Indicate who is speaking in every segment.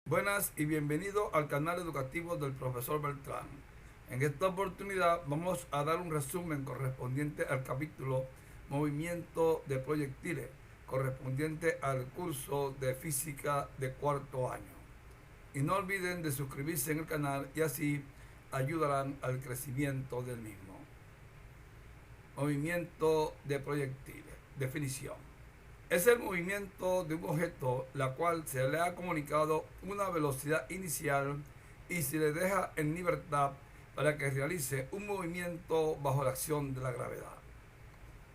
Speaker 1: Buenas y bienvenido al canal educativo del profesor Beltrán. En esta oportunidad vamos a dar un resumen correspondiente al capítulo Movimiento de proyectiles, correspondiente al curso de física de cuarto año. Y no olviden de suscribirse en el canal y así ayudarán al crecimiento del mismo. Movimiento de proyectiles. Definición. Es el movimiento de un objeto la cual se le ha comunicado una velocidad inicial y se le deja en libertad para que realice un movimiento bajo la acción de la gravedad.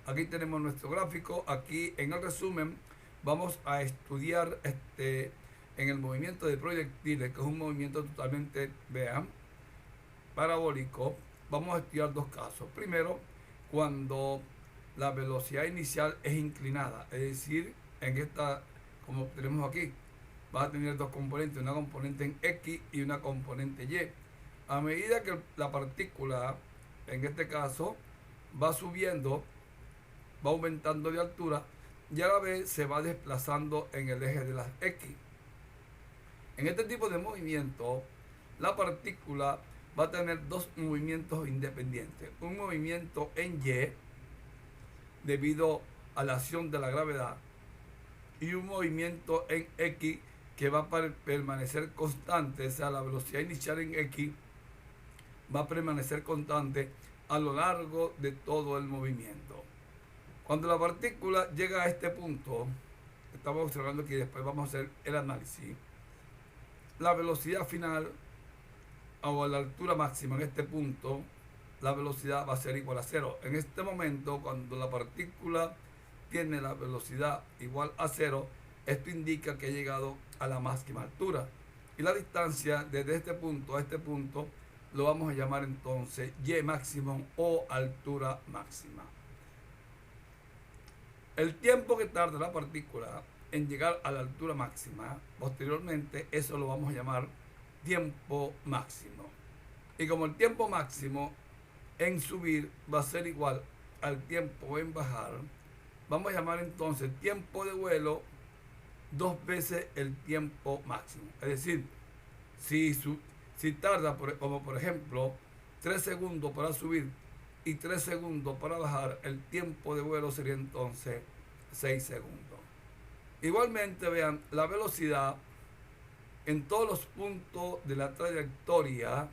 Speaker 1: Aquí tenemos nuestro gráfico. Aquí en el resumen vamos a estudiar en el movimiento de proyectiles, que es un movimiento totalmente, vean, parabólico. Vamos a estudiar dos casos. Primero, cuando la velocidad inicial es inclinada, es decir, en esta, como tenemos aquí, va a tener dos componentes, una componente en X y una componente Y. A medida que la partícula, en este caso, va subiendo, va aumentando de altura y a la vez se va desplazando en el eje de las X. En este tipo de movimiento, la partícula va a tener dos movimientos independientes. Un movimiento en Y, debido a la acción de la gravedad, y un movimiento en X que va a permanecer constante. O sea, la velocidad inicial en X va a permanecer constante a lo largo de todo el movimiento. Cuando la partícula llega a este punto, estamos observando que después vamos a hacer el análisis, la velocidad final o a la altura máxima en este punto, la velocidad va a ser igual a cero. En este momento, cuando la partícula tiene la velocidad igual a cero, esto indica que ha llegado a la máxima altura. Y la distancia desde este punto a este punto lo vamos a llamar entonces Y máximo o altura máxima. El tiempo que tarda la partícula en llegar a la altura máxima, posteriormente, eso lo vamos a llamar tiempo máximo. Y como el tiempo máximo en subir va a ser igual al tiempo en bajar, vamos a llamar entonces tiempo de vuelo dos veces el tiempo máximo. Es decir, si tarda, como por ejemplo, 3 segundos para subir y 3 segundos para bajar, el tiempo de vuelo sería entonces 6 segundos. Igualmente, vean, la velocidad en todos los puntos de la trayectoria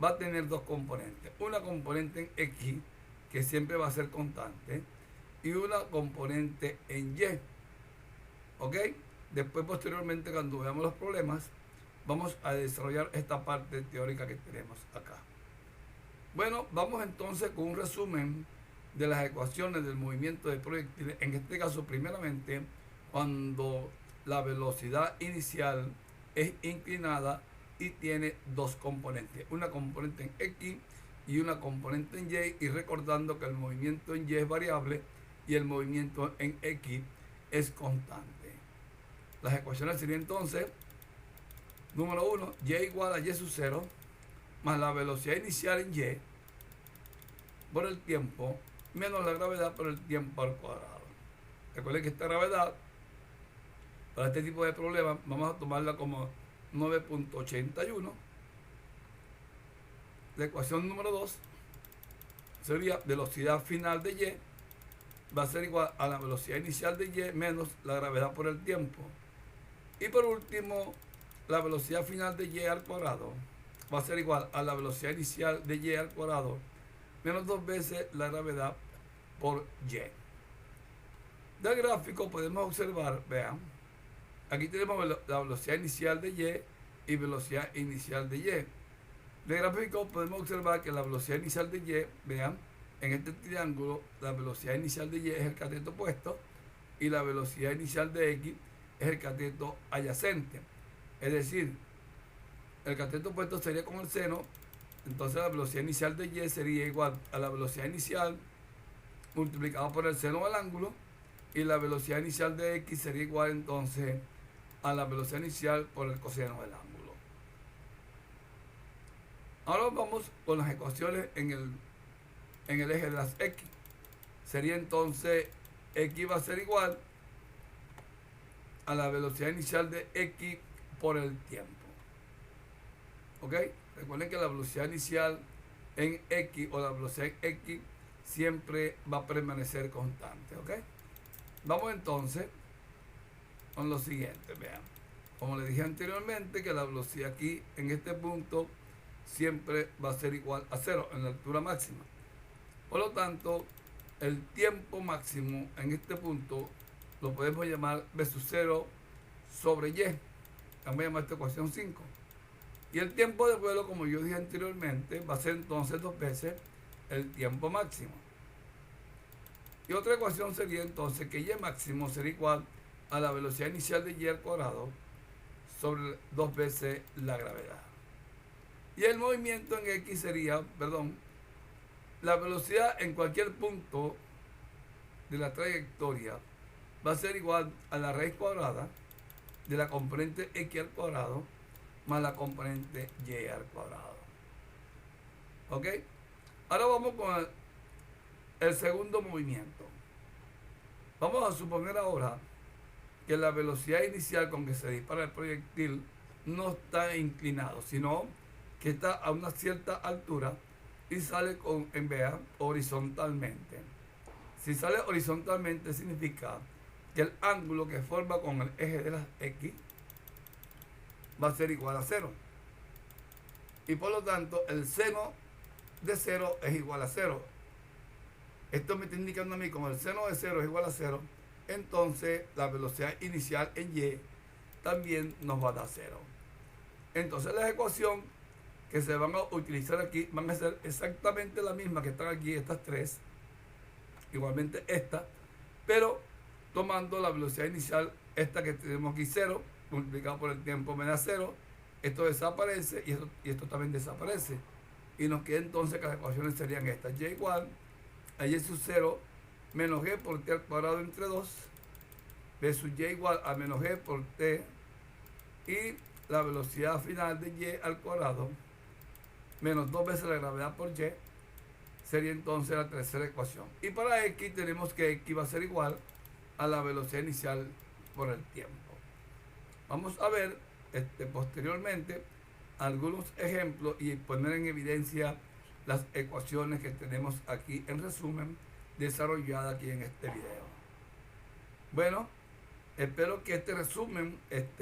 Speaker 1: va a tener dos componentes. Una componente en X, que siempre va a ser constante, y una componente en Y. ¿Ok? Después, posteriormente, cuando veamos los problemas, vamos a desarrollar esta parte teórica que tenemos acá. Bueno, vamos entonces con un resumen de las ecuaciones del movimiento de proyectiles. En este caso, primeramente, cuando la velocidad inicial es inclinada y tiene dos componentes, una componente en X y una componente en Y, y recordando que el movimiento en Y es variable y el movimiento en X es constante. Las ecuaciones serían entonces, número 1, Y igual a Y sub 0, más la velocidad inicial en Y por el tiempo, menos la gravedad por el tiempo al cuadrado. Recuerden que esta gravedad, para este tipo de problemas, vamos a tomarla como 9.81. La ecuación número 2 sería velocidad final de Y va a ser igual a la velocidad inicial de Y menos la gravedad por el tiempo. Y por último, la velocidad final de Y al cuadrado va a ser igual a la velocidad inicial de Y al cuadrado menos 2 veces la gravedad por Y. Del gráfico podemos observar, vean, aquí tenemos la velocidad inicial de Y y velocidad inicial de Y. Del gráfico podemos observar que la velocidad inicial de Y, vean, en este triángulo, la velocidad inicial de Y es el cateto opuesto y la velocidad inicial de X es el cateto adyacente. Es decir, el cateto opuesto sería con el seno, entonces la velocidad inicial de Y sería igual a la velocidad inicial multiplicado por el seno del ángulo, y la velocidad inicial de X sería igual entonces a la velocidad inicial por el coseno del ángulo. Ahora vamos con las ecuaciones en el eje de las X. Sería entonces X va a ser igual a la velocidad inicial de X por el tiempo. ¿Ok? Recuerden que la velocidad inicial en X o la velocidad en X siempre va a permanecer constante. ¿Ok? Vamos entonces con lo siguiente. Vean. Como les dije anteriormente, que la velocidad aquí en este punto siempre va a ser igual a 0 en la altura máxima. Por lo tanto, el tiempo máximo en este punto lo podemos llamar v sub 0 sobre y. Vamos a llamar esta ecuación 5. Y el tiempo de vuelo, como yo dije anteriormente, va a ser entonces 2 veces el tiempo máximo. Y otra ecuación sería entonces que y máximo será igual a la velocidad inicial de y al cuadrado sobre 2 veces la gravedad. Y el movimiento en X sería, la velocidad en cualquier punto de la trayectoria va a ser igual a la raíz cuadrada de la componente X al cuadrado más la componente Y al cuadrado. ¿Ok? Ahora vamos con el segundo movimiento. Vamos a suponer ahora que la velocidad inicial con que se dispara el proyectil no está inclinado, sino que está a una cierta altura y sale horizontalmente. Si sale horizontalmente significa que el ángulo que forma con el eje de las X va a ser igual a 0. Y por lo tanto el seno de 0 es igual a 0. Esto me está indicando a mí como el seno de 0 es igual a 0, entonces la velocidad inicial en Y también nos va a dar 0. Entonces la ecuación que se van a utilizar aquí van a ser exactamente la misma que están aquí, estas tres, igualmente esta, pero tomando la velocidad inicial, esta que tenemos aquí 0, multiplicado por el tiempo me da 0, esto desaparece y esto también desaparece. Y nos queda entonces que las ecuaciones serían estas: y igual a y sub 0 menos g por t al cuadrado entre 2, versus y igual a menos g por t, y la velocidad final de y al cuadrado menos 2 veces la gravedad por y sería entonces la tercera ecuación. Y para x tenemos que x va a ser igual a la velocidad inicial por el tiempo. Vamos a ver posteriormente algunos ejemplos y poner en evidencia las ecuaciones que tenemos aquí en resumen desarrollada aquí en este video. Bueno, espero que este resumen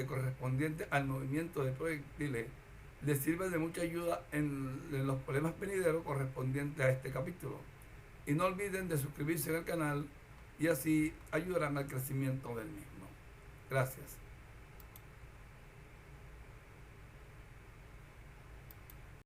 Speaker 1: correspondiente al movimiento de proyectiles les sirva de mucha ayuda en los problemas venideros correspondientes a este capítulo. Y no olviden de suscribirse al canal y así ayudarán al crecimiento del mismo. Gracias.